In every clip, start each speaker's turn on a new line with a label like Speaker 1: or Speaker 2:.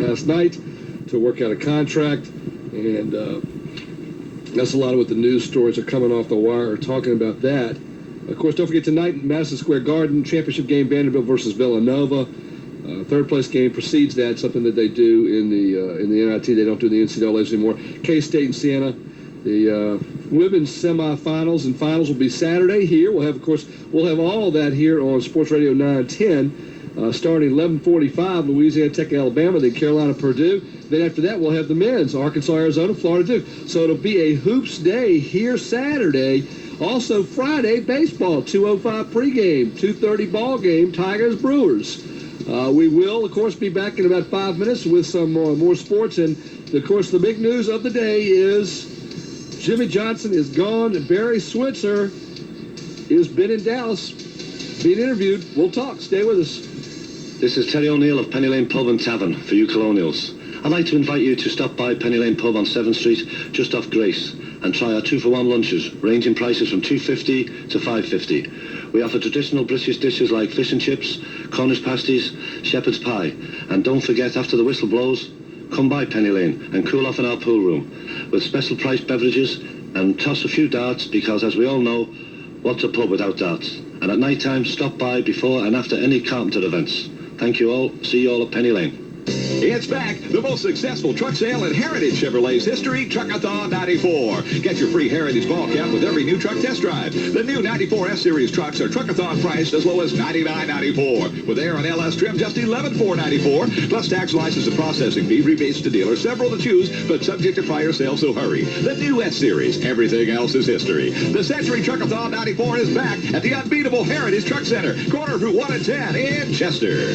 Speaker 1: last night to work out a contract, and that's a lot of what the news stories are coming off the wire are talking about that. Of course, don't forget tonight in Madison Square Garden, championship game, Vanderbilt versus Villanova. Third place game precedes that, something that they do in the NIT. They don't do the NCAAs anymore. K-State and Siena. The women's semifinals and finals will be Saturday here. We'll have all of that here on Sports Radio 910, starting 11:45, Louisiana Tech, Alabama, then Carolina, Purdue. Then after that, we'll have the men's, Arkansas, Arizona, Florida, Duke. So it'll be a hoops day here Saturday. Also Friday, baseball, 2:05 pregame, 2:30 ball game, Tigers, Brewers. We will, of course, be back in about 5 minutes with some more sports. And, of course, the big news of the day is Jimmy Johnson is gone. And Barry Switzer has been in Dallas being interviewed. We'll talk. Stay with us.
Speaker 2: This is Terry O'Neill of Penny Lane Pub and Tavern for you Colonials. I'd like to invite you to stop by Penny Lane Pub on 7th Street, just off Grace, and try our 2-for-1 lunches, ranging prices from $2.50 to $5.50. We offer traditional British dishes like fish and chips, Cornish pasties, shepherd's pie. And don't forget, after the whistle blows, come by Penny Lane and cool off in our pool room with special priced beverages and toss a few darts, because as we all know, what's a pub without darts? And at night time, stop by before and after any Carpenter events. Thank you all. See you all at Penny Lane.
Speaker 3: It's back, the most successful truck sale in Heritage Chevrolet's history, Truckathon 94. Get your free Heritage ball cap with every new truck test drive. The new 94 S-Series trucks are Truckathon priced as low as $99.94. With Air and LS trim, just $11,494. Plus tax, license, and processing fee, rebates to dealers, several to choose, but subject to prior sale, so hurry. The new S-Series, everything else is history. The Century Truckathon 94 is back at the unbeatable Heritage Truck Center, corner of Route 1 and 10 in Chester.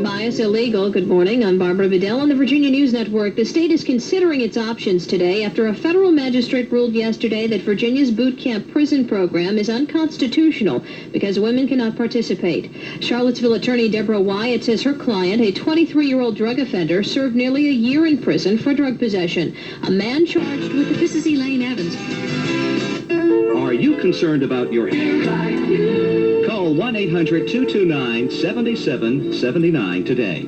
Speaker 4: Bias illegal. Good morning. I'm Barbara Vidal on the Virginia News Network. The state is considering its options today after a federal magistrate ruled yesterday that Virginia's boot camp prison program is unconstitutional because women cannot participate. Charlottesville attorney Deborah Wyatt says her client, a 23-year-old drug offender, served nearly a year in prison for drug possession. A man charged with... This is Elaine Evans.
Speaker 5: Are you concerned about your hair? Call 1-800-229-7779 today.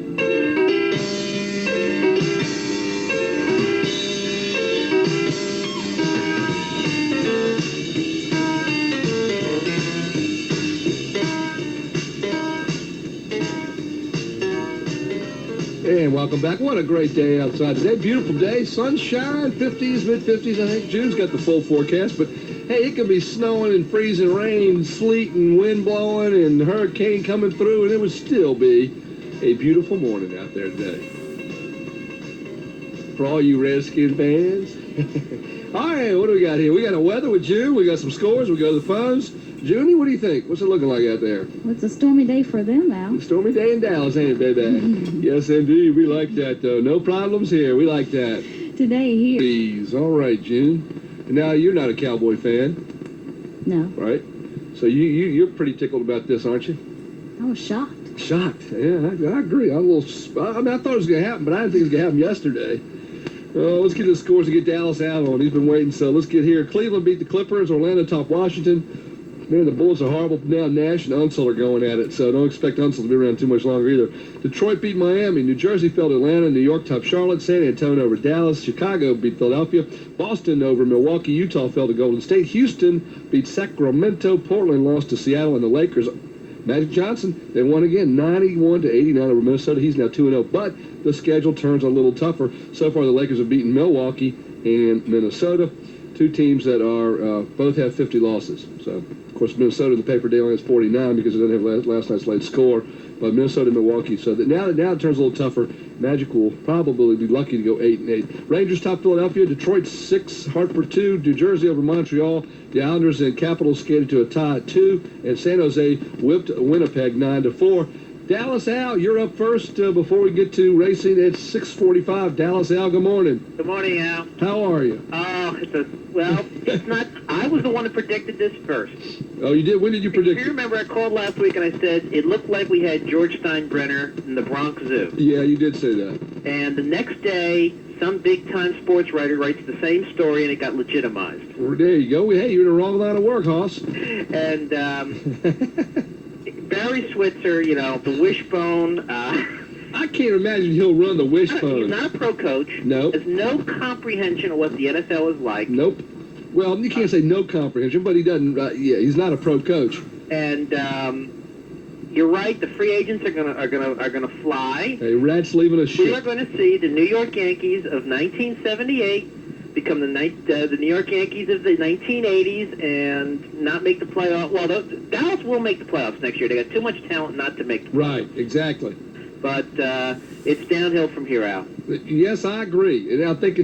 Speaker 1: And welcome back. What a great day outside today. Beautiful day. Sunshine, 50s, mid-50s. I think June's got the full forecast, but hey, it could be snowing and freezing rain, sleet and wind blowing and hurricane coming through, and it would still be a beautiful morning out there today. For all you Redskins fans. All right, what do we got here? We got a weather with June. We got some scores. We go to the phones. Junie, what do you think? What's it looking like out there?
Speaker 6: Well, it's a stormy day for them now.
Speaker 1: A stormy day in Dallas, ain't it, baby? Yes, indeed. We like that, though. No problems here. We like that.
Speaker 6: Today here.
Speaker 1: Please. All right, June. Now, you're not a Cowboy fan.
Speaker 6: No.
Speaker 1: Right? So you're pretty tickled about this, aren't you?
Speaker 6: I was shocked.
Speaker 1: Shocked. Yeah, I agree. I thought it was going to happen, but I didn't think it was going to happen yesterday. Let's get the scores to get Dallas out on. He's been waiting, so let's get here. Cleveland beat the Clippers. Orlando topped Washington. Man, the Bulls are horrible. Now Nash and Unseld are going at it, so don't expect Unseld to be around too much longer either. Detroit beat Miami. New Jersey fell to Atlanta. New York topped Charlotte. San Antonio over Dallas. Chicago beat Philadelphia. Boston over Milwaukee. Utah fell to Golden State. Houston beat Sacramento. Portland lost to Seattle, and the Lakers. Magic Johnson, they won again, 91-89 over Minnesota. He's now 2-0, but the schedule turns a little tougher. So far, the Lakers have beaten Milwaukee and Minnesota, two teams that are both have 50 losses. So, of course, Minnesota in the paper daily has 49 because it doesn't have last night's late score. But Minnesota and Milwaukee. So that now it turns a little tougher. Magic will probably be lucky to go 8-8. Rangers top Philadelphia. Detroit 6, Hartford 2. New Jersey over Montreal. The Islanders and Capitals skated to a tie at 2. And San Jose whipped Winnipeg 9-4. Dallas Al, you're up first before we get to racing at 6:45. Dallas Al, good morning.
Speaker 7: Good morning, Al.
Speaker 1: How are you?
Speaker 7: Oh, it's not. I was the one that predicted this first.
Speaker 1: Oh, you did? When did you predict
Speaker 7: If
Speaker 1: it?
Speaker 7: you remember, I called last week and I said it looked like we had George Steinbrenner in the Bronx Zoo.
Speaker 1: Yeah, you did say that.
Speaker 7: And the next day, some big-time sports writer writes the same story and it got legitimized.
Speaker 1: Well, there you go. Hey, you're in the wrong line of work, Hoss.
Speaker 7: And Barry Switzer, the wishbone.
Speaker 1: I can't imagine he'll run the wishbone.
Speaker 7: He's not a pro coach.
Speaker 1: Nope.
Speaker 7: Has no comprehension of what the NFL is like.
Speaker 1: Nope. Well, you can't say no comprehension, but he doesn't. He's not a pro coach.
Speaker 7: And you're right. The free agents are gonna fly.
Speaker 1: Hey, rat's leaving a
Speaker 7: We
Speaker 1: ship.
Speaker 7: are going to see the New York Yankees of 1978 become the New York Yankees of the 1980s and not make the playoffs. Well, Dallas will make the playoffs next year. They got too much talent not to make the playoffs.
Speaker 1: Right. Exactly.
Speaker 7: But it's downhill from here out.
Speaker 1: Yes, I agree, and I think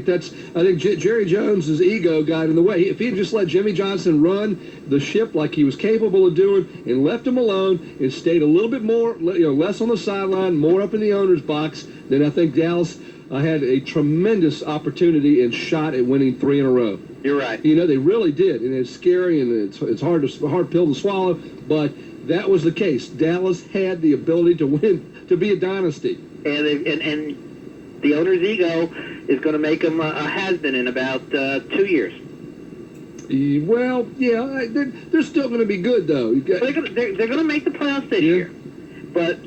Speaker 1: Jerry Jones's ego got in the way. If he had just let Jimmy Johnson run the ship like he was capable of doing, and left him alone, and stayed a little bit more, less on the sideline, more up in the owner's box, then I think Dallas had a tremendous opportunity and shot at winning 3 in a row.
Speaker 7: You're right.
Speaker 1: They really did, and it's scary, and it's hard pill to swallow, but that was the case. Dallas had the ability to win, to be a dynasty.
Speaker 7: And the owner's ego is going to make him a has-been in about 2 years.
Speaker 1: Well, yeah, they're still going to be good, though.
Speaker 7: They're going to make the playoffs this year. But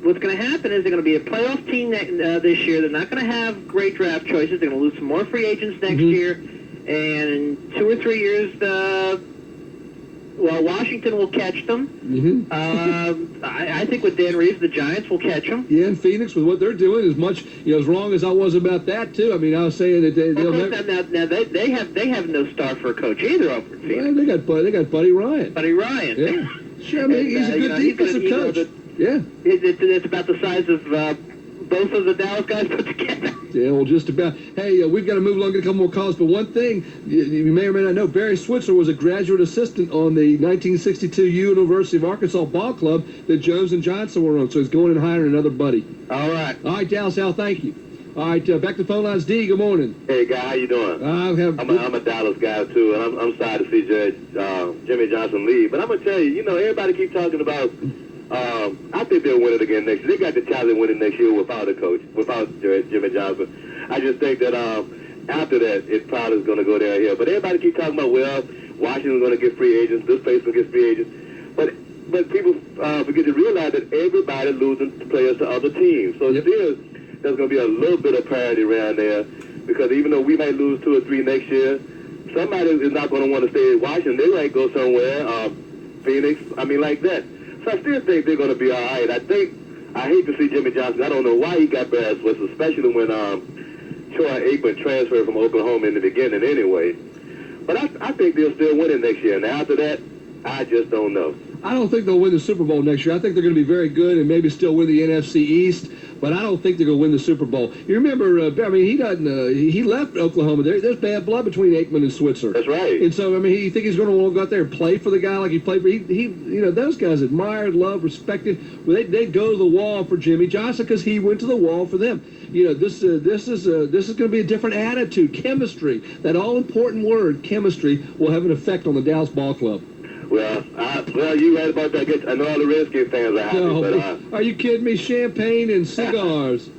Speaker 7: what's going to happen is they're going to be a playoff team this year. They're not going to have great draft choices. They're going to lose some more free agents next year. And in 2 or 3 years, Washington will catch them. I think with Dan Reeves, the Giants will catch them.
Speaker 1: Yeah, and Phoenix, with what they're doing, as much as wrong as I was about that too. I mean, I was saying that they'll never.
Speaker 7: They have no star for a coach either over in Phoenix.
Speaker 1: Well, they got Buddy Ryan.
Speaker 7: Buddy Ryan.
Speaker 1: Yeah, sure. I mean, he's a good defensive coach. Yeah,
Speaker 7: it's about the size of both of the Dallas guys put together.
Speaker 1: Yeah, well, just about. Hey, we've got to move along, get a couple more calls. But one thing you may or may not know, Barry Switzer was a graduate assistant on the 1962 University of Arkansas ball club that Jones and Johnson were on. So he's going and hiring another buddy.
Speaker 7: All right.
Speaker 1: All right, Dallas, Al, thank you. All right, back to the phone lines. D, good morning.
Speaker 8: Hey, guy, how you doing? I'm a Dallas guy, too, and I'm sorry to see Jimmy Johnson leave. But I'm going to tell you, everybody keep talking about I think they'll win it again next year. They got the chance of winning next year without a coach, without Jimmy Johnson. I just think that after that, it probably is going to go down here. But everybody keep talking about, Washington's going to get free agents, this place will get free agents. But people forget to realize that everybody losing players to other teams. So still, there's going to be a little bit of parity around there, because even though we might lose 2 or 3 next year, somebody is not going to want to stay in Washington. They might go somewhere, Phoenix, like that. So I still think they're going to be all right. I hate to see Jimmy Johnson. I don't know why he got Barry Switzer, especially when Troy Aikman transferred from Oklahoma in the beginning anyway. But I think they'll still win it next year. And after that, I just don't know.
Speaker 1: I don't think they'll win the Super Bowl next year. I think they're going to be very good and maybe still win the NFC East, but I don't think they're going to win the Super Bowl. You remember, he left Oklahoma. There's bad blood between Aikman and Switzer.
Speaker 8: That's right.
Speaker 1: And so, you think he's going to want to go out there and play for the guy like he played for? Those guys admired, loved, respected. Well, they'd go to the wall for Jimmy Johnson because he went to the wall for them. This is going to be a different attitude, chemistry. That all-important word, chemistry, will have an effect on the Dallas Ball Club.
Speaker 8: Well, you right about that. I know all the Redskins fans are happy, but...
Speaker 1: Are you kidding me? Champagne and cigars.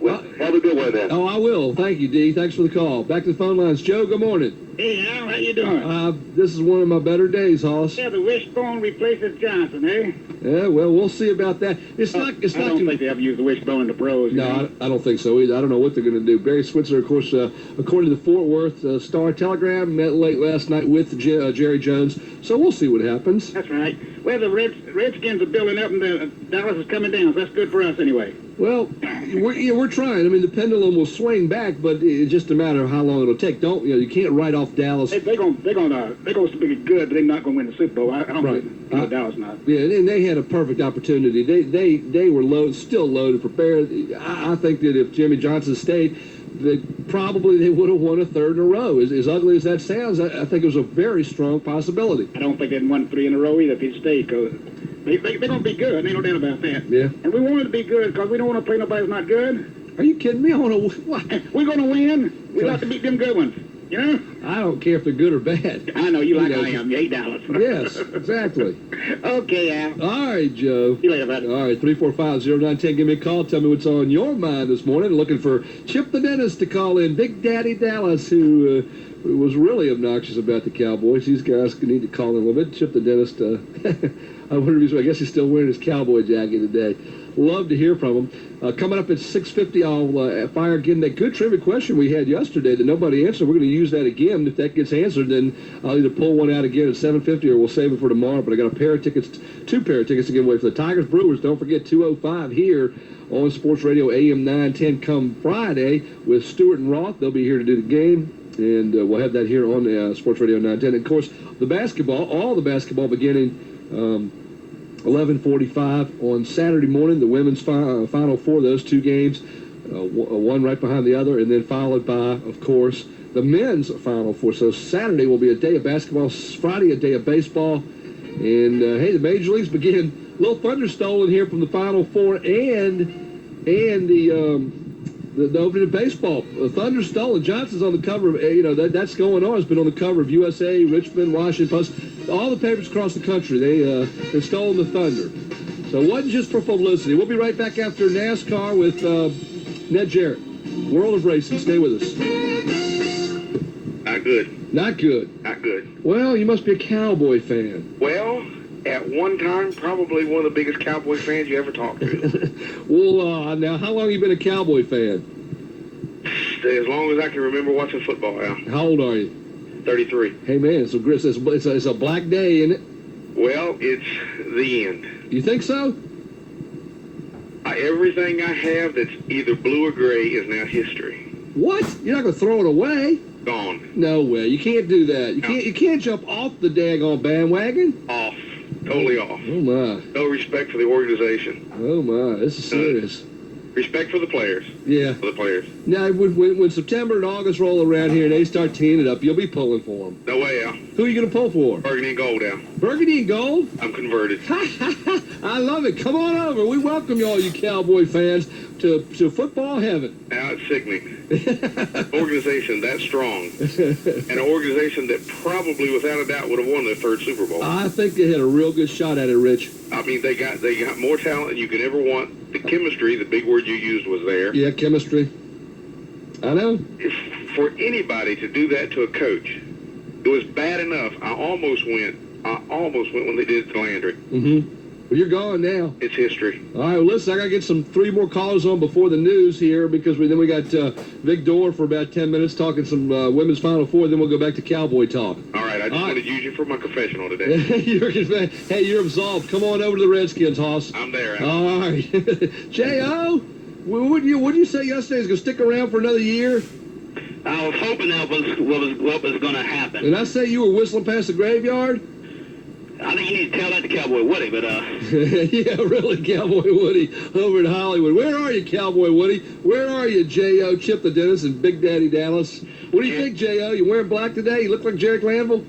Speaker 8: Well, have a good one then.
Speaker 1: Oh, I will. Thank you, D. Thanks for the call. Back to the phone lines. Joe, good morning.
Speaker 9: Hey, Al, how you doing?
Speaker 1: This is one of my better days, Hoss.
Speaker 9: Yeah, the wishbone replaces Johnson, eh?
Speaker 1: Yeah, well, we'll see about that. I don't
Speaker 9: think they ever use the wishbone in the pros.
Speaker 1: No, I don't think so either. I don't know what they're going to do. Barry Switzer, of course, according to the Fort Worth Star-Telegram, met late last night with Jerry Jones. So we'll see what happens.
Speaker 9: That's right. Well, the Redskins are building up, and Dallas is coming down. So that's good for us anyway.
Speaker 1: Well, we're trying. The pendulum will swing back, but it's just a matter of how long it'll take. You can't write off Dallas.
Speaker 9: They're going to be good, but they're not going to win the Super Bowl. I don't think Dallas not.
Speaker 1: Yeah, and they had a perfect opportunity. They were still loaded, prepared. I think that if Jimmy Johnson stayed, they would have won a 3rd in a row. As ugly as that sounds, I think it was a very strong possibility.
Speaker 9: I don't think they'd won 3 in a row either if he'd stayed, because they're going to be good. Ain't no doubt about that.
Speaker 1: Yeah.
Speaker 9: And we want to be good because we don't want to play nobody who's not good.
Speaker 1: Are you kidding me? I want to what?
Speaker 9: We're going to win. We'd like to beat them good ones. You know?
Speaker 1: I don't care if they're good or bad.
Speaker 9: I know you like
Speaker 1: know.
Speaker 9: I am. You hate Dallas.
Speaker 1: Yes, exactly.
Speaker 9: Okay, Al.
Speaker 1: All right, Joe.
Speaker 9: See you later, bud.
Speaker 1: All right, 345-0910. Give me a call. Tell me what's on your mind this morning. Looking for Chip the Dentist to call in. Big Daddy Dallas, who was really obnoxious about the Cowboys. These guys need to call in a little bit. Chip the Dentist, I guess he's still wearing his cowboy jacket today. Love to hear from him. Coming up at 6:50, I'll fire again that good trivia question we had yesterday that nobody answered. We're going to use that again. If that gets answered, then I'll either pull one out again at 7:50 or we'll save it for tomorrow. But I got two pair of tickets to give away for the Tigers Brewers. Don't forget 2:05 here on Sports Radio AM 910 come Friday with Stewart and Roth. They'll be here to do the game. And we'll have that here on Sports Radio 910. And, of course, all the basketball beginning 11:45 on Saturday morning, the women's Final Four, those two games, one right behind the other, and then followed by, of course, the men's Final Four. So Saturday will be a day of basketball, Friday a day of baseball. And, hey, the major leagues begin. A little thunder stolen here from the Final Four and the opening of baseball. Thunder stolen. Johnson's on the cover of, that's going on. It's been on the cover of USA, Richmond, Washington Post. All the papers across the country, they've stolen the Thunder. So it wasn't just for publicity. We'll be right back after NASCAR with Ned Jarrett. World of Racing. Stay with us.
Speaker 8: Not good.
Speaker 1: Not good.
Speaker 8: Not good.
Speaker 1: Well, you must be a Cowboy fan.
Speaker 8: Well, at one time, probably one of the biggest Cowboy fans you ever talked to.
Speaker 1: Well, now, how long have you been a Cowboy fan?
Speaker 8: As long as I can remember watching football, Al.
Speaker 1: How old are you?
Speaker 8: 33.
Speaker 1: Hey, man, it's a black day, isn't it?
Speaker 8: Well, it's the end.
Speaker 1: You think so?
Speaker 8: Everything I have that's either blue or gray is now history.
Speaker 1: What? You're not going to throw it away?
Speaker 8: Gone.
Speaker 1: No way. You can't do that. You can't jump off the daggone bandwagon.
Speaker 8: Off. Totally off.
Speaker 1: Oh, my.
Speaker 8: No respect for the organization.
Speaker 1: Oh, my. This is serious.
Speaker 8: Respect for the players.
Speaker 1: Yeah.
Speaker 8: For the players.
Speaker 1: Now, when September and August roll around here and they start teeing it up, you'll be pulling for them.
Speaker 8: No way, Al.
Speaker 1: Who are you going to pull for?
Speaker 8: Burgundy and gold, Al.
Speaker 1: Burgundy and gold?
Speaker 8: I'm converted.
Speaker 1: I love it. Come on over. We welcome you all, you Cowboy fans, to football heaven.
Speaker 8: Now it's sickening. Organization that strong. And an organization that probably, without a doubt, would have won their third Super Bowl.
Speaker 1: I think they had a real good shot at it, Rich.
Speaker 8: I mean, they got more talent than you could ever want. The chemistry, the big word you used, was there.
Speaker 1: Yeah, chemistry. I know.
Speaker 8: For anybody to do that to a coach, it was bad enough. I almost went when they did it to Landry.
Speaker 1: Mm-hmm. Well, you're gone now.
Speaker 8: It's history.
Speaker 1: All right, well, listen, I got to get 3 more callers on before the news here because we got Vic Dorr for about 10 minutes talking some women's Final Four, then we'll go back to Cowboy talk.
Speaker 8: All right, I just wanted to use you for my confessional today.
Speaker 1: Hey, you're absolved. Come on over to the Redskins, Hoss.
Speaker 8: I'm there.
Speaker 1: All right. J.O., what did you say yesterday? Is going to stick around for another year?
Speaker 9: I was hoping that was what was going to happen.
Speaker 1: Did I say you were whistling past the graveyard?
Speaker 9: I think you need to tell that to Cowboy Woody, but
Speaker 1: yeah, really, Cowboy Woody over in Hollywood. Where are you, Cowboy Woody? Where are you, J.O., Chip the Dentist, and Big Daddy Dallas? What do you think, J.O.? You wearing black today? You look like Jerry Glanville?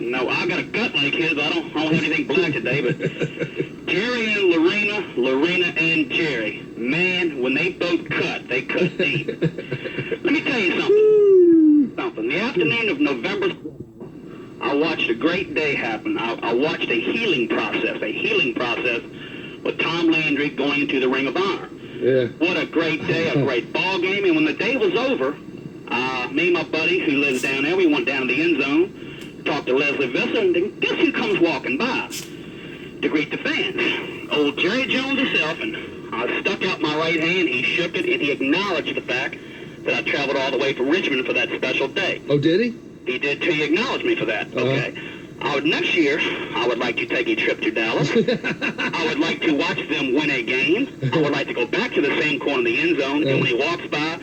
Speaker 9: No, I got a gut like his. I don't have anything black today, but Jerry and Lorena and Jerry, man, when they both cut, they cut deep. Let me tell you something. The afternoon of November, I watched a great day happen. I watched a healing process with Tom Landry going into the Ring of Honor.
Speaker 1: Yeah.
Speaker 9: What a great day, a great ball game. And when the day was over, me and my buddy who lives down there, we went down to the end zone, talked to Leslie Visser, and then guess who comes walking by to greet the fans? Old Jerry Jones himself, and I stuck out my right hand, he shook it, and he acknowledged the fact that I traveled all the way from Richmond for that special day.
Speaker 1: Oh, did he?
Speaker 9: He did, too. He acknowledged me for that. Okay. Next year, I would like to take a trip to Dallas. I would like to watch them win a game. I would like to go back to the same corner of the end zone, and when he walks by,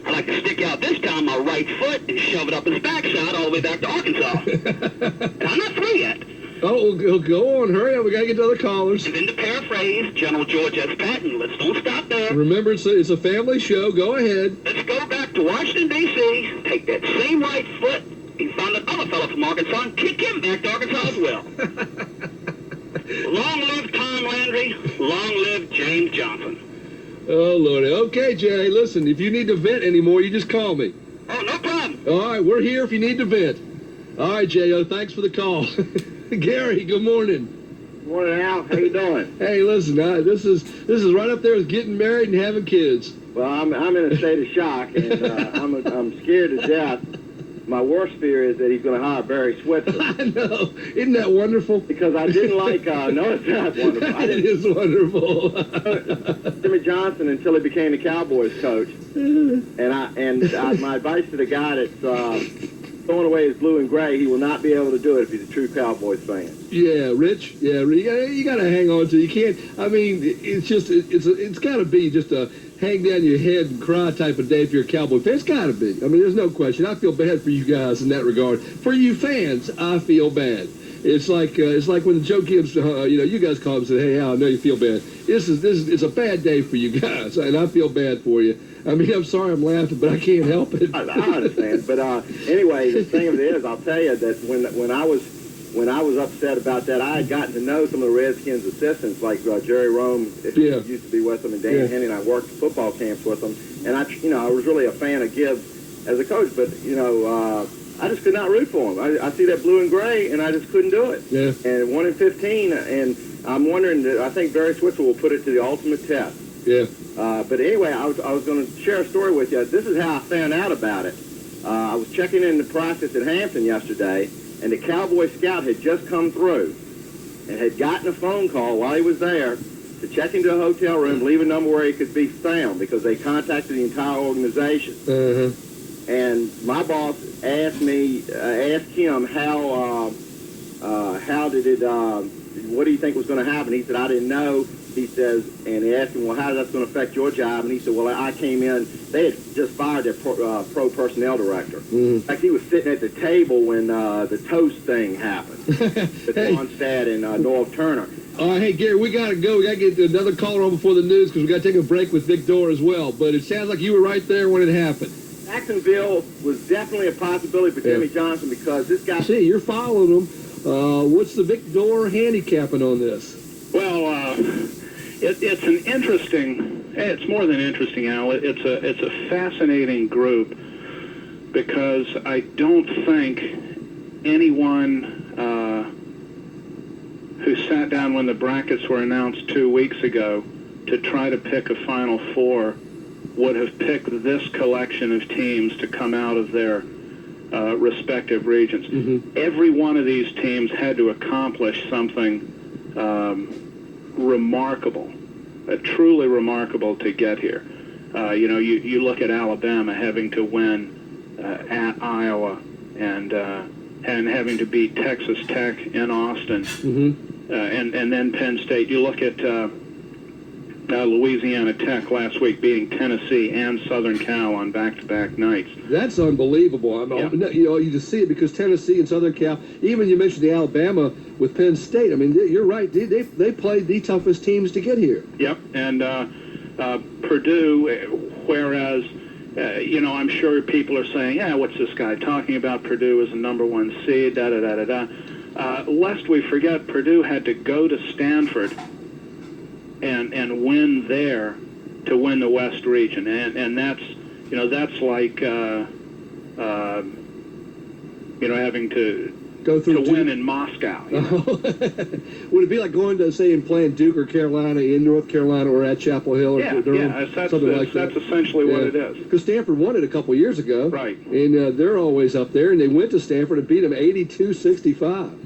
Speaker 9: I'd like to stick out this time my right foot and shove it up his backside all the way back to Arkansas. And I'm not through yet.
Speaker 1: Oh, go on. Hurry up. We got to get to other callers.
Speaker 9: And then to paraphrase General George S. Patton, let's don't stop there.
Speaker 1: Remember, it's a family show. Go ahead.
Speaker 9: Let's go back to Washington, D.C., take that same right foot, and find another fellow from Arkansas and kick him back to Arkansas as well. Long live Tom Landry. Long live James Johnson.
Speaker 1: Oh, Lordy. Okay, Jay, listen, if you need to vent anymore, you just call me.
Speaker 9: Oh, no problem.
Speaker 1: All right, we're here if you need to vent. All right, J.O., thanks for the call. Gary, good morning.
Speaker 10: Morning, Al. How you doing?
Speaker 1: Hey, listen, this is right up there with getting married and having kids.
Speaker 10: Well, I'm in a state of shock, and I'm scared to death. My worst fear is that he's going to hire Barry Switzer.
Speaker 1: I know. Isn't that wonderful?
Speaker 10: Because I didn't like, no, it's not wonderful.
Speaker 1: It is wonderful.
Speaker 10: Jimmy Johnson until he became the Cowboys coach. My advice to the guy that's throwing away his blue and gray, he will not be able to do it if he's a true Cowboys fan.
Speaker 1: Yeah, Rich. Yeah, you got to hang on to it. You can't. I mean, it's just it's got to be just a hang down your head and cry type of day if you're a Cowboy fan. It's got to be. I mean, there's no question. I feel bad for you guys in that regard. For you fans, I feel bad. It's like when Joe Gibbs, you guys call him and say, "Hey, Al, I know you feel bad. It's a bad day for you guys, and I feel bad for you. I mean, I'm sorry I'm laughing, but I can't help it."
Speaker 10: I understand. But anyway, the thing of it is, I'll tell you that when I was upset about that, I had gotten to know some of the Redskins assistants, like Jerry Rome, who used to be with them, and Dan Henny, and I worked at football camps with them. And I was really a fan of Gibbs as a coach, but I just could not root for him. I see that blue and gray, and I just couldn't do it.
Speaker 1: Yeah.
Speaker 10: And 1-15, and I'm wondering I think Barry Switzer will put it to the ultimate test.
Speaker 1: Yeah.
Speaker 10: But anyway, I was going to share a story with you. This is how I found out about it. I was checking in the process at Hampton yesterday, and the Cowboy scout had just come through and had gotten a phone call while he was there to check into a hotel room, leave a number where he could be found because they contacted the entire organization.
Speaker 1: Uh-huh.
Speaker 10: And my boss asked him how did it, what do you think was going to happen? He said, I didn't know. He says, and he asked him, well, how that's going to affect your job? And he said, well, I came in. They had just fired their pro personnel director. In fact, he was sitting at the table when the toast thing happened with Ronstadt and Norv Turner.
Speaker 1: All right, hey, Gary, we got to go. We got to get another caller on before the news because we got to take a break with Vic Dorr as well. But it sounds like you were right there when it happened.
Speaker 10: Jacksonville was definitely a possibility for Jimmy Johnson because this guy...
Speaker 1: See, you're following him. What's the Vic Dorr handicapping on this?
Speaker 11: Well, it's an interesting. It's more than interesting, Al. It's a fascinating group because I don't think anyone who sat down when the brackets were announced 2 weeks ago to try to pick a Final Four would have picked this collection of teams to come out of their respective regions.
Speaker 1: Mm-hmm.
Speaker 11: Every one of these teams had to accomplish something remarkable, truly remarkable to get here. You look at Alabama having to win at Iowa and having to beat Texas Tech in Austin, and then Penn State. You look at Louisiana Tech last week beating Tennessee and Southern Cal on back-to-back nights.
Speaker 1: That's unbelievable. You just see it because Tennessee and Southern Cal, even you mentioned the Alabama with Penn State. I mean, you're right. They played the toughest teams to get here.
Speaker 11: Yep, and Purdue, whereas, I'm sure people are saying, what's this guy talking about? Purdue is a number one seed, da-da-da-da-da. Lest we forget, Purdue had to go to Stanford and win there to win the West region, and that's like having to
Speaker 1: go through
Speaker 11: to win in Moscow.
Speaker 1: Would it be like going to say and playing Duke or Carolina in North Carolina or at Chapel Hill or Durham, something like that?
Speaker 11: That's essentially what it is.
Speaker 1: Because Stanford won it a couple years ago,
Speaker 11: right?
Speaker 1: And they're always up there, and they went to Stanford and beat them 82-65.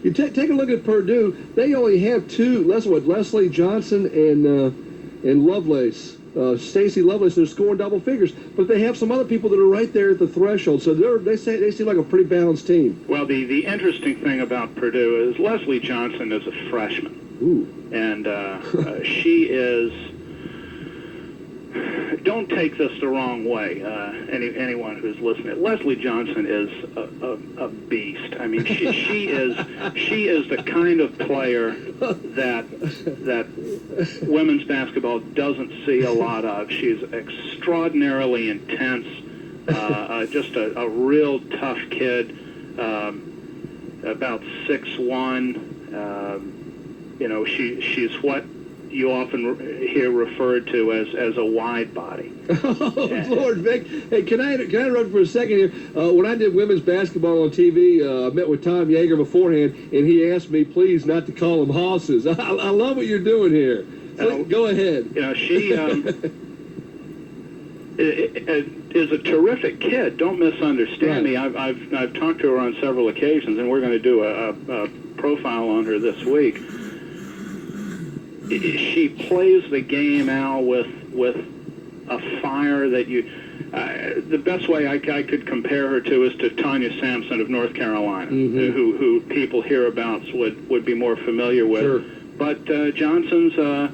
Speaker 1: You take a look at Purdue. They only have two. Leslie Johnson and Lovelace, Stacy Lovelace. They're scoring double figures, but they have some other people that are right there at the threshold. So they seem like a pretty balanced team.
Speaker 11: Well, the interesting thing about Purdue is Leslie Johnson is a freshman.
Speaker 1: Ooh.
Speaker 11: And she is. Don't take this the wrong way, anyone who's listening. Leslie Johnson is a beast. I mean, she is the kind of player that women's basketball doesn't see a lot of. She's extraordinarily intense, just a real tough kid, about 6'1". She's what you often hear referred to as a wide body.
Speaker 1: Oh, Lord, Vic. Hey, can I interrupt for a second here? When I did women's basketball on TV, I met with Tom Yeager beforehand, and he asked me, please, not to call them hosses. I love what you're doing here. Go ahead.
Speaker 11: You know, she is a terrific kid. Don't misunderstand me. I've talked to her on several occasions, and we're going to do a profile on her this week. She plays the game, Al, with a fire that you... the best way I could compare her to is to Tanya Sampson of North Carolina, who people hereabouts would be more familiar with.
Speaker 1: Sure.
Speaker 11: But Johnson's a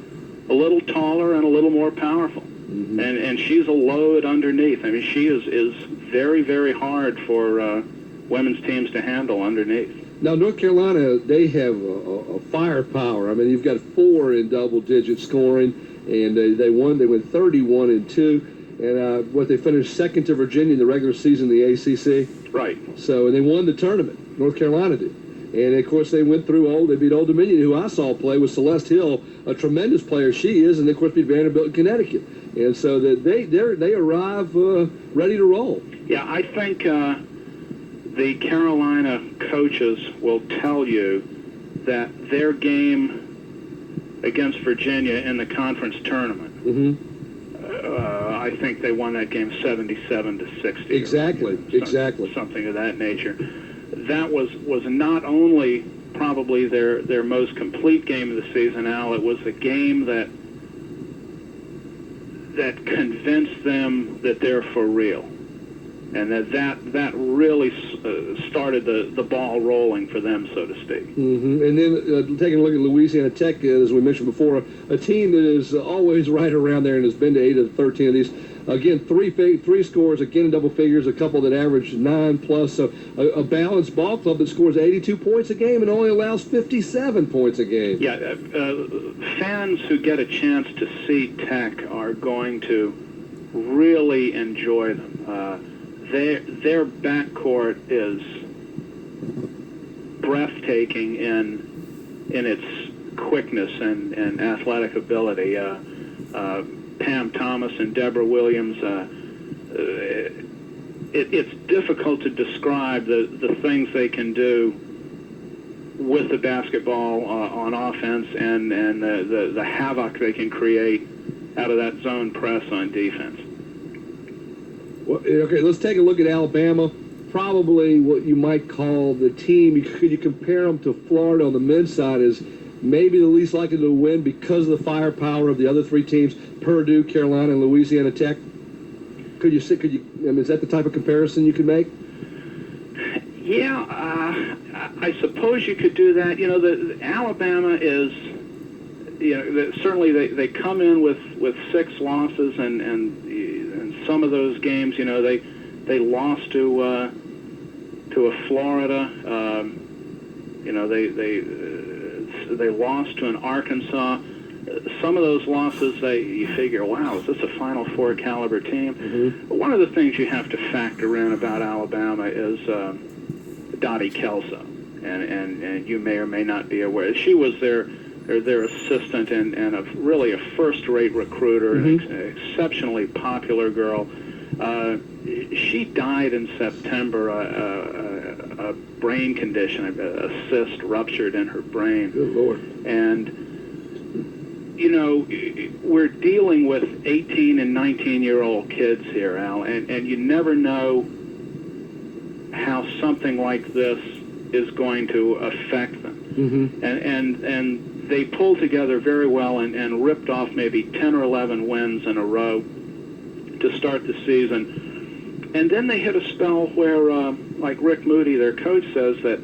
Speaker 11: little taller and a little more powerful. And she's a load underneath. I mean, she is very, very hard for women's teams to handle underneath.
Speaker 1: Now, North Carolina, they have a firepower. I mean, you've got 4 in double-digit scoring, and they went 31-2, and they finished second to Virginia in the regular season in the ACC.
Speaker 11: Right.
Speaker 1: So, and they won the tournament. North Carolina did. And, of course, they went through they beat Old Dominion, who I saw play with Celeste Hill, a tremendous player she is, and, of course, beat Vanderbilt in Connecticut. And so they arrive ready to roll.
Speaker 11: Yeah, I think the Carolina coaches will tell you that their game against Virginia in the conference tournament, I think they won that game 77-60.
Speaker 1: Exactly, exactly.
Speaker 11: Something of that nature. That was not only probably their most complete game of the season, Al. It was the game that convinced them that they're for real, and that really started the ball rolling for them, so to speak.
Speaker 1: And then taking a look at Louisiana Tech, as we mentioned before, a team that is always right around there and has been to 8 of the 13 of these. Again, three scores, again in double figures, a couple that average 9+. So a balanced ball club that scores 82 points a game and only allows 57 points a game.
Speaker 11: Yeah, fans who get a chance to see Tech are going to really enjoy them. Their backcourt is breathtaking in its quickness and athletic ability. Pam Thomas and Deborah Williams. It's difficult to describe the things they can do with the basketball on offense and the havoc they can create out of that zone press on defense.
Speaker 1: Well, okay, let's take a look at Alabama. Probably what you might call the team. Could you compare them to Florida on the men's side as maybe the least likely to win because of the firepower of the other 3 teams, Purdue, Carolina, and Louisiana Tech? Could you? I mean, is that the type of comparison you could make?
Speaker 11: Yeah, I suppose you could do that. You know, the Alabama is, certainly they come in with 6 losses, and some of those games, they lost to a Florida. They lost to an Arkansas. Some of those losses, you figure, wow, is this a Final Four caliber team? But one of the things you have to factor in about Alabama is Dottie Kelso, and you may or may not be aware. She was their assistant and really a first-rate recruiter, an exceptionally popular girl. She died in September. A brain condition, a cyst ruptured in her brain.
Speaker 1: Good Lord.
Speaker 11: And, we're dealing with 18 and 19-year-old kids here, Al, and you never know how something like this is going to affect them. And they pulled together very well and ripped off maybe 10 or 11 wins in a row to start the season. And then they hit a spell where, like Rick Moody, their coach, says that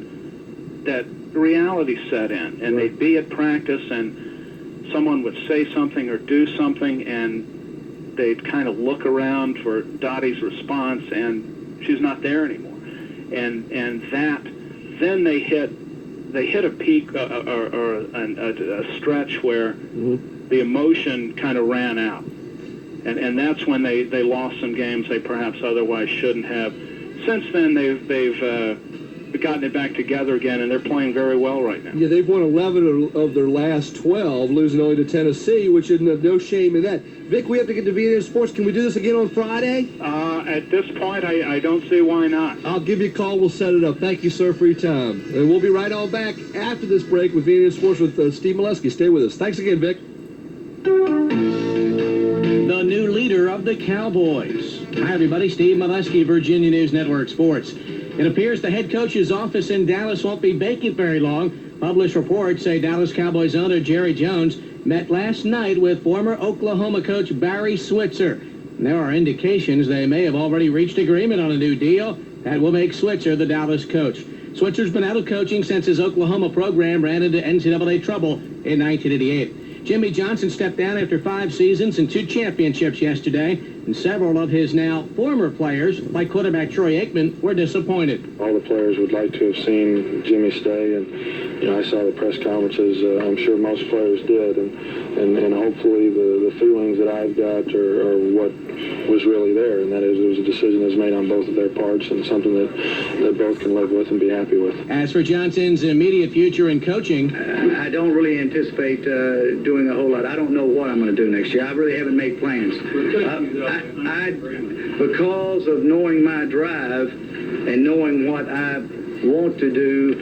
Speaker 11: reality set in, and they'd be at practice, and someone would say something or do something, and they'd kind of look around for Dottie's response, and she's not there anymore. And then they hit a peak or a stretch where the emotion kind of ran out. And that's when they lost some games they perhaps otherwise shouldn't have. Since then, they've gotten it back together again, and they're playing very well right now.
Speaker 1: Yeah, they've won 11 of their last 12, losing only to Tennessee, which is no shame in that. Vic, we have to get to VNN Sports. Can we do this again on Friday?
Speaker 11: At this point, I don't see why not.
Speaker 1: I'll give you a call. We'll set it up. Thank you, sir, for your time. And we'll be right on back after this break with VNN Sports with Steve Molesky. Stay with us. Thanks again, Vic.
Speaker 5: The new leader of the Cowboys. Hi, everybody. Steve Molesky, Virginia News Network Sports. It appears the head coach's office in Dallas won't be vacant very long. Published reports say Dallas Cowboys owner Jerry Jones met last night with former Oklahoma coach Barry Switzer. There are indications they may have already reached agreement on a new deal that will make Switzer the Dallas coach. Switzer's been out of coaching since his Oklahoma program ran into NCAA trouble in 1988. Jimmy Johnson stepped down after 5 seasons and 2 championships yesterday, and several of his now former players, like quarterback Troy Aikman, were disappointed.
Speaker 12: All the players would like to have seen Jimmy stay, and I saw the press conferences. I'm sure most players did, and hopefully the feelings that I've got are what was really there, and that is it was a decision that was made on both of their parts and something that both can live with and be happy with.
Speaker 5: As for Johnson's immediate future in coaching,
Speaker 13: I don't really anticipate doing a whole lot. I don't know what I'm going to do next year. I really haven't made plans. Because of knowing my drive and knowing what I want to do,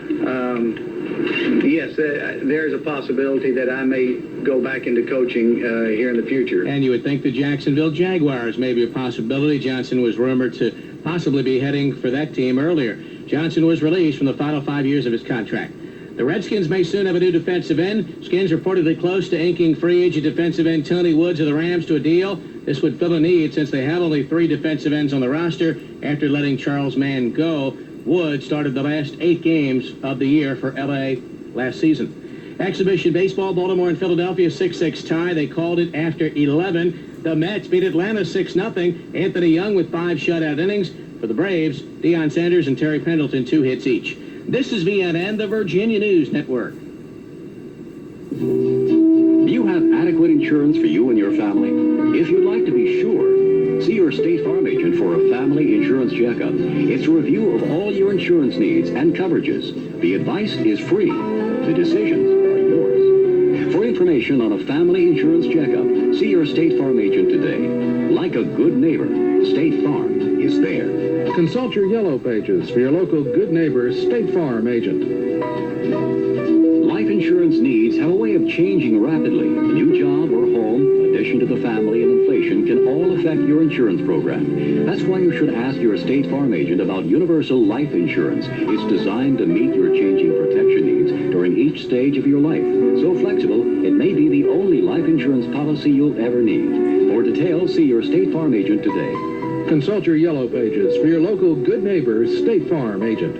Speaker 13: yes, there's a possibility that I may go back into coaching here in the future.
Speaker 5: And you would think the Jacksonville Jaguars may be a possibility. Johnson was rumored to possibly be heading for that team earlier. Johnson was released from the final 5 years of his contract. The Redskins may soon have a new defensive end. Skins reportedly close to inking free agent defensive end Tony Woods of the Rams to a deal. This would fill a need since they have only 3 defensive ends on the roster after letting Charles Mann go. Woods started the last 8 games of the year for L.A. last season. Exhibition baseball, Baltimore and Philadelphia 6-6 tie. They called it after 11. The Mets beat Atlanta 6-0. Anthony Young with 5 shutout innings. For the Braves, Deion Sanders and Terry Pendleton 2 hits each. This is VNN, the Virginia News Network.
Speaker 14: Do you have adequate insurance for you and your family? If you'd like to be sure, see your State Farm agent for a family insurance checkup. It's a review of all your insurance needs and coverages. The advice is free. The decisions are yours. For information on a family insurance checkup, see your State Farm agent today. Like a good neighbor, State Farm is there.
Speaker 15: Consult your yellow pages for your local good neighbor State Farm agent.
Speaker 14: Life insurance needs have a way of changing rapidly. A new job or home, addition to the family, and inflation can all affect your insurance program. That's why you should ask your State Farm agent about universal life insurance. It's designed to meet your changing protection needs during each stage of your life. So flexible, it may be the only life insurance policy you'll ever need. For details, see your State Farm agent today.
Speaker 15: Consult your yellow pages for your local good neighbor State Farm agent.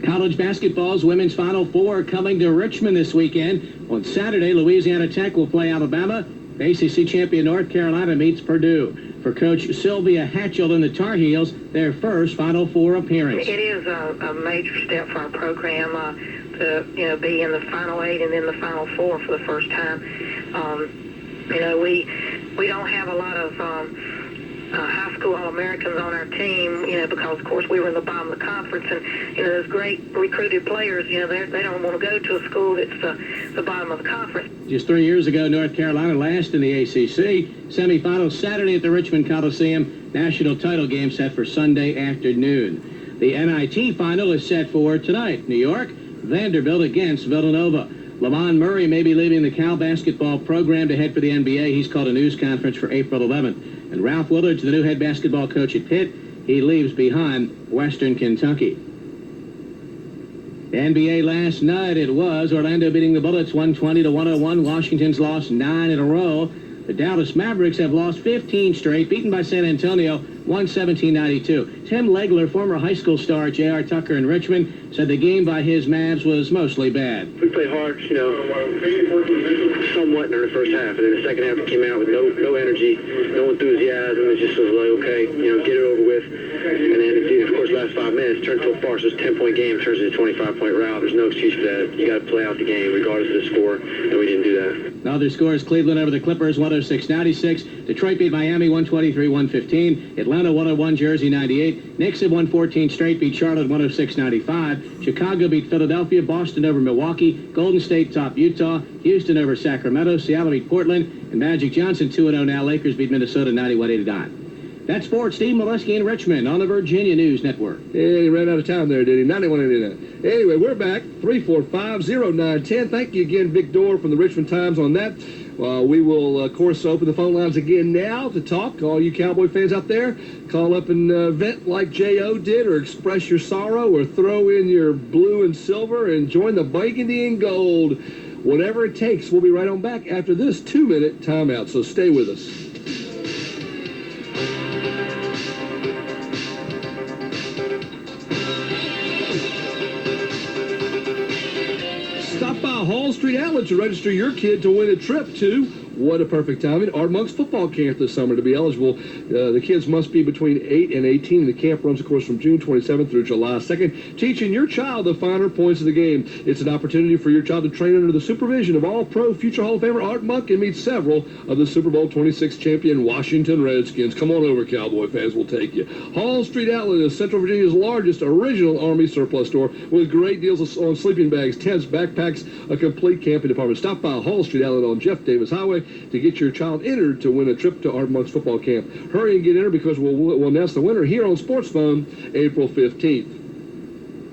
Speaker 5: College basketball's women's Final Four coming to Richmond this weekend. On Saturday, Louisiana Tech will play Alabama. ACC champion North Carolina meets Purdue. For Coach Sylvia Hatchell and the Tar Heels, their first Final Four appearance.
Speaker 16: It is a major step for our program to be in the Final 8 and then the Final 4 for the first time. We don't have a lot of high school All-Americans on our team, because, of course, we were in the bottom of the conference, and, those great recruited players, they don't want to go to a school that's the bottom of the conference.
Speaker 5: Just 3 years ago, North Carolina last in the ACC. Semifinals Saturday at the Richmond Coliseum. National title game set for Sunday afternoon. The NIT final is set for tonight. New York, Vanderbilt against Villanova. Lamont Murray may be leaving the Cal basketball program to head for the NBA. He's called a news conference for April 11th. And Ralph Willard's the new head basketball coach at Pitt. He leaves behind Western Kentucky. The NBA last night, it was Orlando beating the Bullets 120-101. Washington's lost 9 in a row. The Dallas Mavericks have lost 15 straight, beaten by San Antonio 117-92. Tim Legler, former high school star J.R. Tucker in Richmond, said the game by his Mavs was mostly bad.
Speaker 17: We played hard, somewhat in the first half, and then the second half we came out with no energy, no enthusiasm. It just was like, okay, get it over with. And then, of course, last 5 minutes turned to a farce. This 10-point game turns into a 25-point rout. There's no excuse for that. You got to play out the game regardless of the score, and we didn't do that.
Speaker 5: Other scores: Cleveland over the Clippers 106-96. Detroit beat Miami 123-115. Atlanta Atlanta 101, Jersey 98. Knicks have won 14 straight, beat Charlotte 106-95. Chicago beat Philadelphia. Boston over Milwaukee. Golden State topped Utah. Houston over Sacramento. Seattle beat Portland. And Magic Johnson 2-0 now. Lakers beat Minnesota 91-89. That's sports. Steve Molesky in Richmond on the Virginia News Network.
Speaker 1: Yeah, he ran out of time there, did he? 91-89. Anyway, we're back. 345-0910. Thank you again, Vic Dorr from the Richmond Times on that. We will, of course, open the phone lines again now to talk. All you Cowboy fans out there, call up and vent like J.O. did, or express your sorrow, or throw in your blue and silver and join the burgundy and gold. Whatever it takes, we'll be right on back after this 2-minute timeout, so stay with us. Stop by Hall Street Outlet to register your kid to win a trip to What a perfect timing. Art Monk's football camp this summer. To be eligible, the kids must be between 8 and 18. The camp runs, of course, from June 27th through July 2nd, teaching your child the finer points of the game. It's an opportunity for your child to train under the supervision of All-Pro future Hall of Famer Art Monk and meet several of the Super Bowl 26 champion Washington Redskins. Come on over, Cowboy fans. We'll take you. Hall Street Outlet is Central Virginia's largest original Army surplus store with great deals on sleeping bags, tents, backpacks, a complete camping department. Stop by Hall Street Outlet on Jeff Davis Highway to get your child entered to win a trip to Art Monk's football camp. Hurry and get entered because we'll announce the winner here on Sports Phone April 15th.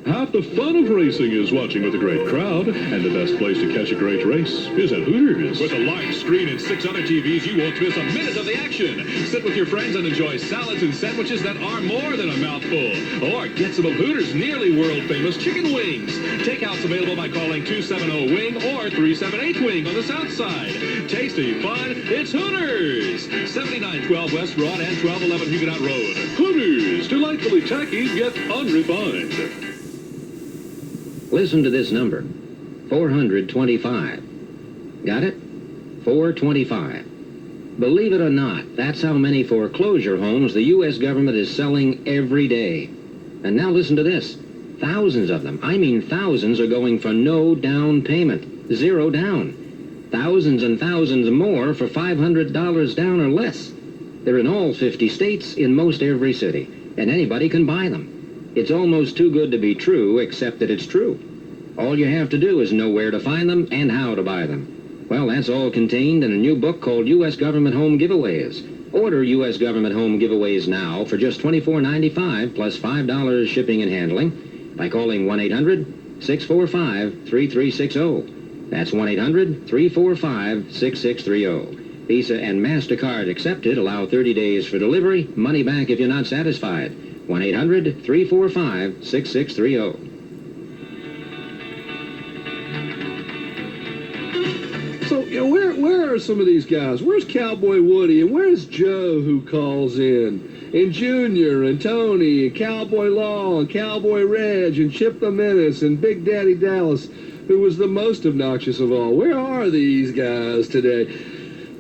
Speaker 18: Half the fun of racing is watching with a great crowd, and the best place to catch a great race is at Hooters.
Speaker 3: With a large screen and 6 other TVs, you won't miss a minute of the action. Sit with your friends and enjoy salads and sandwiches that are more than a mouthful. Or get some of Hooters' nearly world-famous chicken wings. Takeout's available by calling 270-WING or 378-WING on the south side. Tasty fun, it's Hooters! 7912 West Broad and 1211 Huguenot Road.
Speaker 18: Hooters, delightfully tacky yet unrefined.
Speaker 19: Listen to this number, 425. Got it? 425. Believe it or not, that's how many foreclosure homes the U.S. government is selling every day. And now listen to this. Thousands of them, I mean thousands, are going for no down payment. Zero down. Thousands and thousands more for $500 down or less. They're in all 50 states, in most every city, and anybody can buy them. It's almost too good to be true, except that it's true. All you have to do is know where to find them and how to buy them. Well, that's all contained in a new book called U.S. Government Home Giveaways. Order U.S. Government Home Giveaways now for just $24.95 plus $5 shipping and handling by calling 1-800-645-3360. That's 1-800-345-6630. Visa and MasterCard accepted. Allow 30 days for delivery. Money back if you're not satisfied. 1-800-345-6630.
Speaker 1: So, where are some of these guys? Where's Cowboy Woody, and where's Joe, who calls in, and Junior, and Tony, and Cowboy Law, and Cowboy Reg, and Chip the Menace, and Big Daddy Dallas, who was the most obnoxious of all? Where are these guys today?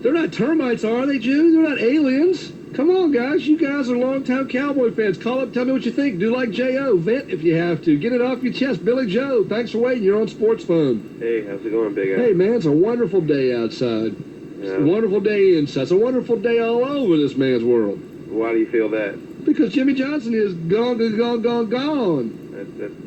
Speaker 1: They're not termites, are they, June? They're not aliens. Come on, guys. You guys are longtime Cowboy fans. Call up, tell me what you think. Do like J.O. Vent if you have to. Get it off your chest. Billy Joe, thanks for waiting. You're on Sports Phone.
Speaker 8: Hey, how's it going, Big Al?
Speaker 1: Hey, man, it's a wonderful day outside. It's a wonderful day inside. It's a wonderful day all over this man's world.
Speaker 8: Why do you feel that?
Speaker 1: Because Jimmy Johnson is gone.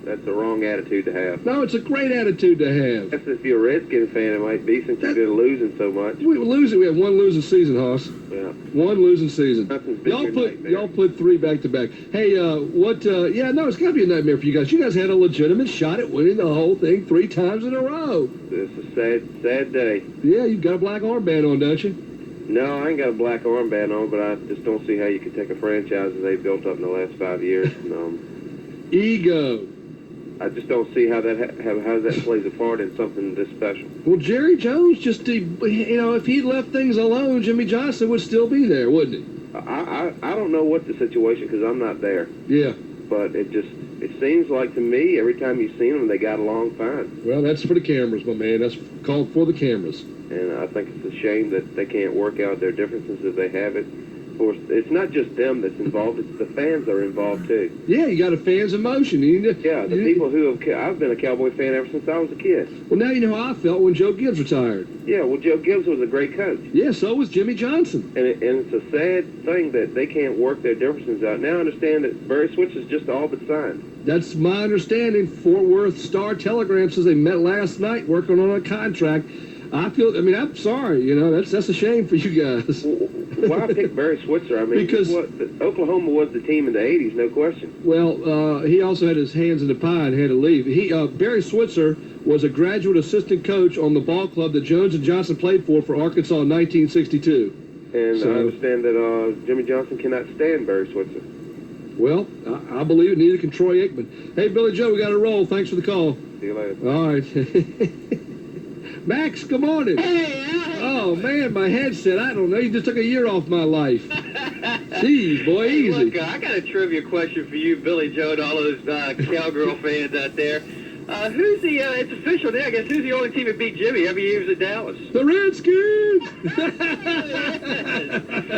Speaker 8: That's the wrong attitude to have.
Speaker 1: No, it's a great attitude to have.
Speaker 8: That's if you're a Redskins fan, it might be, since you've been losing so much.
Speaker 1: We have one losing season, Hoss.
Speaker 8: Yeah.
Speaker 1: One losing season. Y'all put 3 back-to-back. Hey, it's got to be a nightmare for you guys. You guys had a legitimate shot at winning the whole thing 3 times in a row.
Speaker 8: It's a sad day.
Speaker 1: Yeah, you've got a black armband on, don't you?
Speaker 8: No, I ain't got a black armband on, but I just don't see how you could take a franchise that they built up in the last 5 years.
Speaker 1: Ego.
Speaker 8: I just don't see how that plays a part in something this special.
Speaker 1: Well, Jerry Jones if he'd left things alone, Jimmy Johnson would still be there, wouldn't he?
Speaker 8: I don't know what the situation, because I'm not there.
Speaker 1: Yeah.
Speaker 8: But it seems like to me, every time you've seen them, they got along fine.
Speaker 1: Well, that's for the cameras, my man. That's called for the cameras.
Speaker 8: And I think it's a shame that they can't work out their differences if they have it.
Speaker 10: course, it's not just them that's involved, it's the fans that are involved too.
Speaker 1: Yeah, you got a fan's emotion.
Speaker 10: Yeah, the people who have, I've been a Cowboy fan ever since I was a kid.
Speaker 1: Well, now you know how I felt when Joe Gibbs retired.
Speaker 10: Yeah, well, Joe Gibbs was a great coach.
Speaker 1: Yeah, so was Jimmy Johnson.
Speaker 10: And it's a sad thing that they can't work their differences out. Now I understand that Barry Switzer is just all but signed.
Speaker 1: That's my understanding. Fort Worth Star-Telegram says they met last night working on a contract. I'm sorry, that's a shame for you guys.
Speaker 10: Why pick Barry Switzer? I mean,
Speaker 1: because
Speaker 10: Oklahoma was the team in the 80s, no question.
Speaker 1: Well, he also had his hands in the pie and had to leave. Barry Switzer was a graduate assistant coach on the ball club that Jones and Johnson played for Arkansas in 1962.
Speaker 10: And I understand that Jimmy Johnson cannot stand Barry Switzer.
Speaker 1: Well, I believe it. Neither can Troy Aikman. Hey, Billy Joe, we got to roll. Thanks for the call.
Speaker 10: See you later.
Speaker 1: All right. Max, good morning.
Speaker 20: Hey,
Speaker 1: oh, man, my headset. I don't know. You just took a year off my life. Jeez, boy, easy.
Speaker 20: Look, I got a trivia question for you, Billy Joe, and all those Cowgirl fans out there. Who's the, it's official now, I guess, who's the only team that beat Jimmy every year he was at Dallas?
Speaker 1: The Redskins!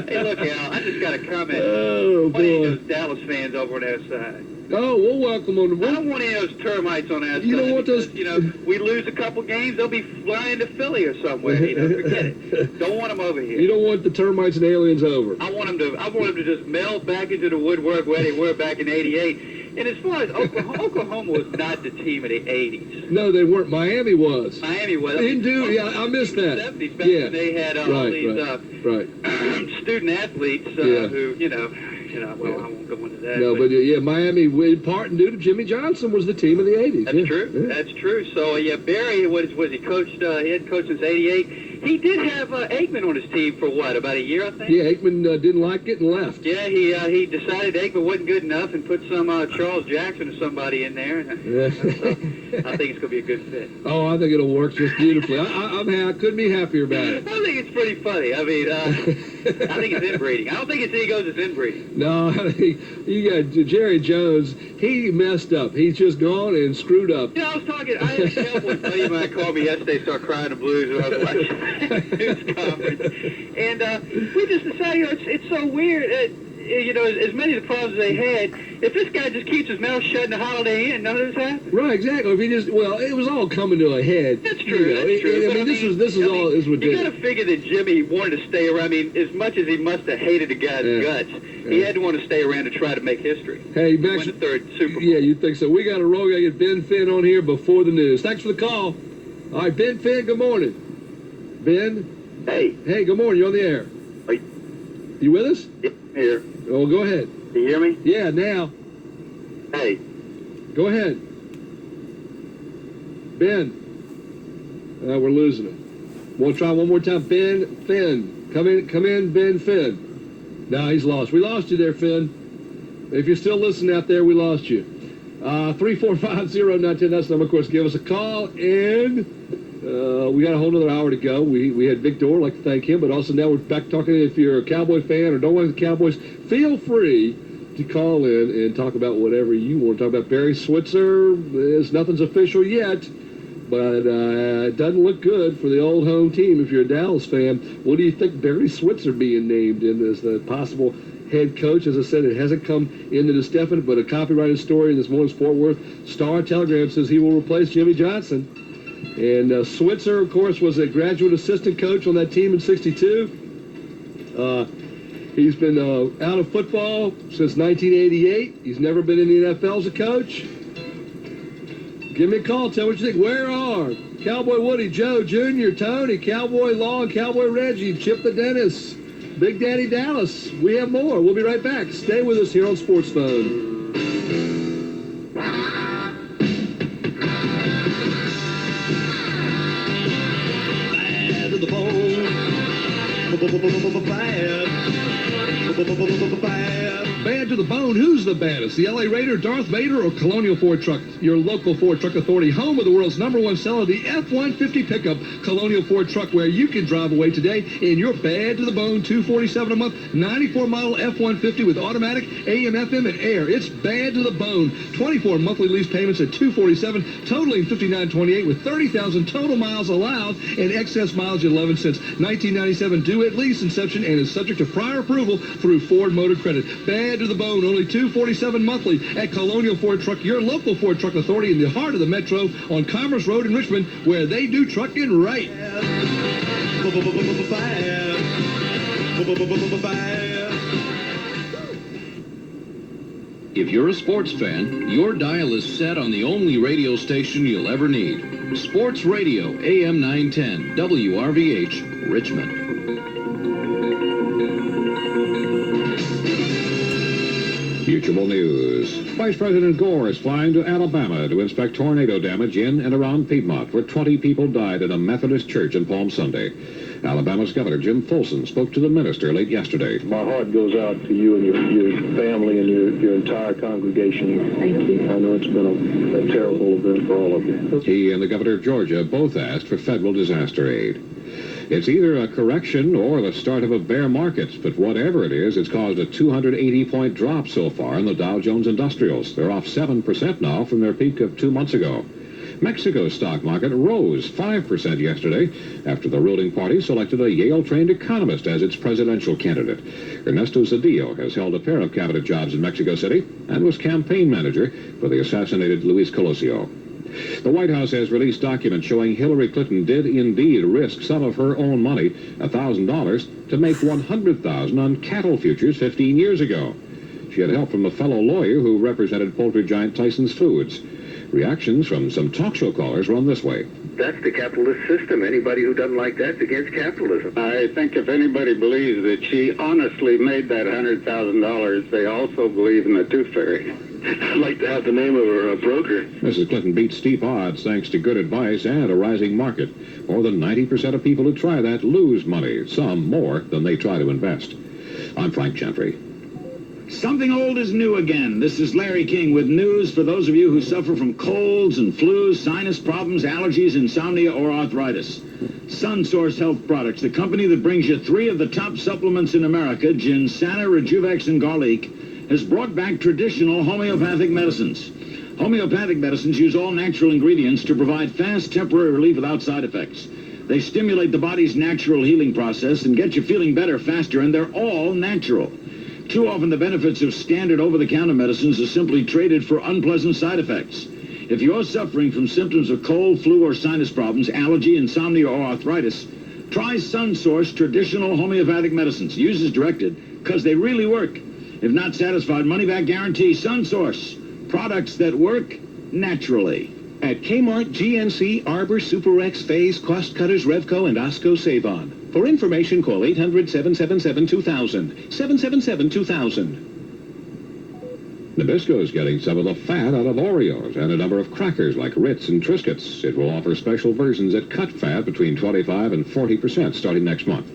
Speaker 20: Hey, look, Al, I just got a comment.
Speaker 1: Oh, boy.
Speaker 20: One of those Dallas fans over on that side.
Speaker 1: Oh, we'll welcome on the
Speaker 20: I don't want any of those termites on that side.
Speaker 1: You don't want those...
Speaker 20: we lose a couple games, they'll be flying to Philly or somewhere. Forget it. Don't want them over here.
Speaker 1: You don't want the termites and aliens over.
Speaker 20: I want them to just meld back into the woodwork where they were back in '88. And as far as Oklahoma was not the team of the 80s.
Speaker 1: No, they weren't. Miami was.
Speaker 20: Miami was.
Speaker 1: I missed that.
Speaker 20: 70s, back when they had all these student athletes who, well, I won't go into that.
Speaker 1: No, but Miami, in part due to Jimmy Johnson, was the team of the 80s.
Speaker 20: That's true. Yeah. That's true. So, Barry, was he coached, he had coached since '88. He did have Aikman on his team for what, about a year, I think?
Speaker 1: Yeah, Aikman didn't like it and left.
Speaker 20: Yeah, he decided Aikman wasn't good enough and put some Charles Jackson or somebody in there. And, I think it's going to be a good fit.
Speaker 1: Oh, I think it'll work just beautifully. I couldn't be happier about it.
Speaker 20: I think it's pretty funny. I mean, I think it's inbreeding. I don't think it's egos, it's inbreeding.
Speaker 1: No, you got Jerry Jones. He messed up. He's just gone and screwed up.
Speaker 20: I was talking. I had a Cowboy buddy of mine call me yesterday, start crying the blues when I was watching news conference, and we just decided, it's so weird. As many of the problems they had, if this guy just keeps his mouth shut in the Holiday Inn, none of this happened.
Speaker 1: Right, exactly. If he it was all coming to a head.
Speaker 20: That's true. That's true.
Speaker 1: I mean, this is all is ridiculous.
Speaker 20: You got to figure that Jimmy wanted to stay around. I mean, as much as he must have hated the guy's guts, he had to want to stay around to try to make history.
Speaker 1: Hey, Max,
Speaker 20: win the third Super Bowl.
Speaker 1: Yeah, you think so? We got to roll. We got to get Ben Finn on here before the news. Thanks for the call. All right, Ben Finn. Good morning, Ben.
Speaker 8: Hey.
Speaker 1: Hey, good morning. You're on the air. You with us?
Speaker 8: Yeah, here.
Speaker 1: Oh, go ahead.
Speaker 8: Can you hear me?
Speaker 1: Yeah, now.
Speaker 8: Hey.
Speaker 1: Go ahead. Ben. We're losing it. We'll try one more time. Ben Finn. Come in, Ben Finn. No, he's lost. We lost you there, Finn. If you're still listening out there, we lost you. 3450910, that's the number. Of course, give us a call. And we got a whole other hour to go. We had Victor. I'd like to thank him. But also now we're back talking. If you're a Cowboy fan or don't like the Cowboys, feel free to call in and talk about whatever you want to talk about. Barry Switzer, nothing's official yet, but it doesn't look good for the old home team if you're a Dallas fan. What do you think Barry Switzer being named in as the possible head coach? As I said, it hasn't come into this definite, but a copyrighted story in this morning's Fort Worth Star-Telegram says he will replace Jimmy Johnson. And Switzer, of course, was a graduate assistant coach on that team in '62. He's been out of football since 1988. He's never been in the NFL as a coach. Give me a call. Tell me what you think. Where are Cowboy Woody, Joe, Jr., Tony, Cowboy Law, and Cowboy Reggie, Chip the Dentist, Big Daddy Dallas? We have more. We'll be right back. Stay with us here on Sports Phone. Bad to the bone. Who's the baddest? The LA Raider, Darth Vader, or Colonial Ford Truck? Your local Ford Truck Authority, home of the world's #1 seller, the F-150 pickup, Colonial Ford Truck, where you can drive away today in your bad-to-the-bone $247 a month 94-model F-150 with automatic, AM, FM, and air. It's bad to the bone. 24 monthly lease payments at $247, totaling $59.28 with 30,000 total miles allowed and excess mileage at 11 cents. 1997 due at lease inception and is subject to prior approval through Ford Motor Credit. Bad to the bone, only $247 monthly at Colonial Ford Truck, your local Ford Truck Authority in the heart of the metro on Commerce Road in Richmond, where they do trucking right.
Speaker 18: If you're a sports fan, your dial is set on the only radio station you'll ever need. Sports Radio, AM 910, WRVH, Richmond.
Speaker 21: Mutual News. Vice President Gore is flying to Alabama to inspect tornado damage in and around Piedmont, where 20 people died at a Methodist church on Palm Sunday. Alabama's Governor Jim Folsom spoke to the minister late yesterday.
Speaker 12: My heart goes out to you and your family and your entire congregation.
Speaker 6: Thank you.
Speaker 12: I know it's been a terrible event for all of you.
Speaker 21: He and the governor of Georgia both asked for federal disaster aid. It's either a correction or the start of a bear market, but whatever it is, it's caused a 280-point drop so far in the Dow Jones Industrials. They're off 7% now from their peak of 2 months ago. Mexico's stock market rose 5% yesterday after the ruling party selected a Yale-trained economist as its presidential candidate. Ernesto Zedillo has held a pair of cabinet jobs in Mexico City and was campaign manager for the assassinated Luis Colosio. The White House has released documents showing Hillary Clinton did indeed risk some of her own money, $1,000, to make $100,000 on cattle futures 15 years ago. She had help from a fellow lawyer who represented poultry giant Tyson's Foods. Reactions from some talk show callers run this way.
Speaker 22: That's the capitalist system. Anybody who doesn't like that's against capitalism.
Speaker 23: I think if anybody believes that she honestly made that $100,000, they also believe in the tooth fairy.
Speaker 22: I'd like to have the name of her broker.
Speaker 21: Mrs. Clinton beat steep odds thanks to good advice and a rising market. More than 90% of people who try that lose money, some more than they try to invest. I'm Frank Gentry.
Speaker 24: Something old is new again. This is Larry King with news for those of you who suffer from colds and flus, sinus problems, allergies, insomnia, or arthritis. SunSource Health Products, the company that brings you 3 of the top supplements in America, Ginsana, Rejuvex, and Garlic, has brought back traditional homeopathic medicines. Homeopathic medicines use all natural ingredients to provide fast, temporary relief without side effects. They stimulate the body's natural healing process and get you feeling better faster, and they're all natural. Too often the benefits of standard over-the-counter medicines are simply traded for unpleasant side effects. If you're suffering from symptoms of cold, flu, or sinus problems, allergy, insomnia, or arthritis, try SunSource traditional homeopathic medicines. Use as directed, because they really work. If not satisfied, money-back guarantee. SunSource. Products that work naturally.
Speaker 25: At Kmart, GNC, Arbor, Super X, Phase, Cost Cutters, Revco, and Osco Save-On. For information, call 800-777-2000. 777-2000.
Speaker 21: Nabisco's getting some of the fat out of Oreos and a number of crackers like Ritz and Triscuits. It will offer special versions that cut fat between 25 and 40% starting next month.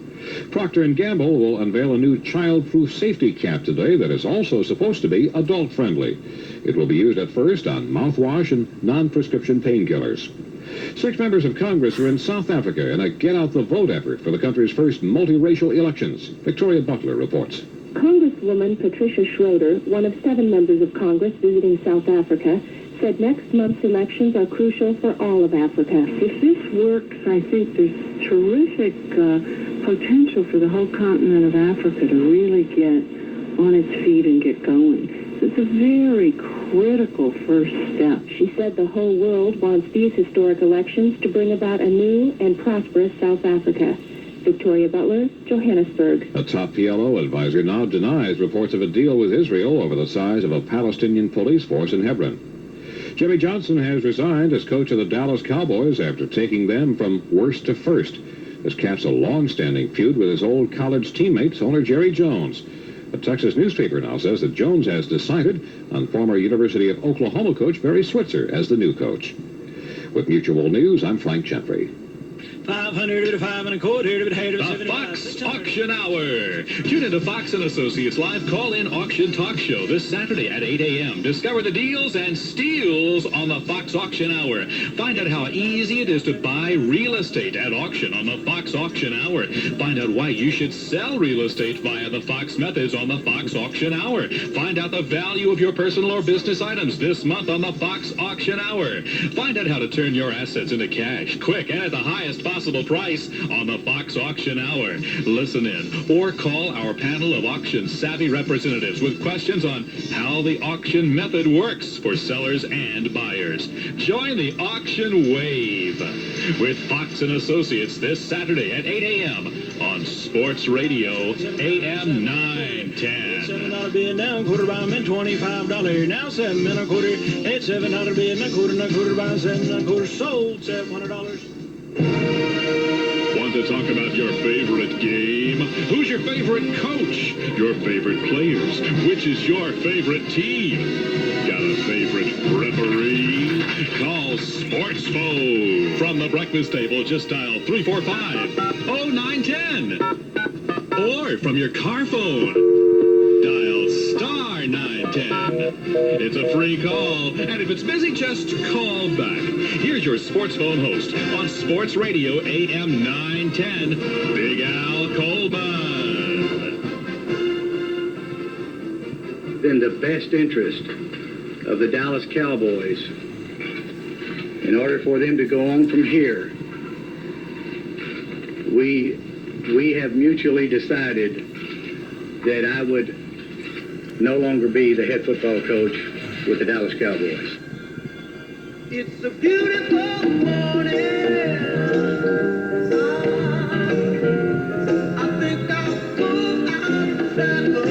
Speaker 21: Procter & Gamble will unveil a new child-proof safety cap today that is also supposed to be adult-friendly. It will be used at first on mouthwash and non-prescription painkillers. 6 members of Congress are in South Africa in a get-out-the-vote effort for the country's first multiracial elections. Victoria Butler reports.
Speaker 26: Congresswoman Patricia Schroeder, one of 7 members of Congress visiting South Africa, said next month's elections are crucial for all of Africa.
Speaker 27: If this works, I think there's terrific potential for the whole continent of Africa to really get on its feet and get going. So it's a very critical first step.
Speaker 26: She said the whole world wants these historic elections to bring about a new and prosperous South Africa. Victoria Butler, Johannesburg.
Speaker 21: A top PLO advisor now denies reports of a deal with Israel over the size of a Palestinian police force in Hebron. Jimmy Johnson has resigned as coach of the Dallas Cowboys after taking them from worst to first. This caps a long-standing feud with his old college teammates, owner Jerry Jones. A Texas newspaper now says that Jones has decided on former University of Oklahoma coach Barry Switzer as the new coach. With Mutual News, I'm Frank Gentry.
Speaker 2: 500 to 5 and a quarter to 8
Speaker 3: The Fox Auction Hour. Tune into Fox and Associates Live Call-In Auction Talk Show this Saturday at 8 a.m. Discover the deals and steals on the Fox Auction Hour. Find out how easy it is to buy real estate at auction on the Fox Auction Hour. Find out why you should sell real estate via the Fox methods on the Fox Auction Hour. Find out the value of your personal or business items this month on the Fox Auction Hour. Find out how to turn your assets into cash quick and at the highest possible price on the Fox Auction Hour. Listen in or call our panel of auction-savvy representatives with questions on how the auction method works for sellers and buyers. Join the auction wave with Fox and Associates this Saturday at 8 a.m. on Sports Radio AM 910.
Speaker 2: $7 bid down, quarter by men, $25. Now 7 and a quarter. It's $7 bid and a quarter by 7 and a quarter. Sold $700.
Speaker 3: Want to talk about your favorite game? Who's your favorite coach? Your favorite players? Which is your favorite team? Got a favorite referee? Call Sports Phone. From the breakfast table, just dial 345-0910. Or from your car phone, dial star 910. It's a free call, and if it's busy, just call back. Here's your Sports Phone host on Sports Radio AM 910, Big Al Coleman.
Speaker 22: In the best interest of the Dallas Cowboys, in order for them to go on from here, we have mutually decided that I would no longer be the head football coach with the Dallas Cowboys.
Speaker 2: It's a beautiful morning. I think I'll go outside the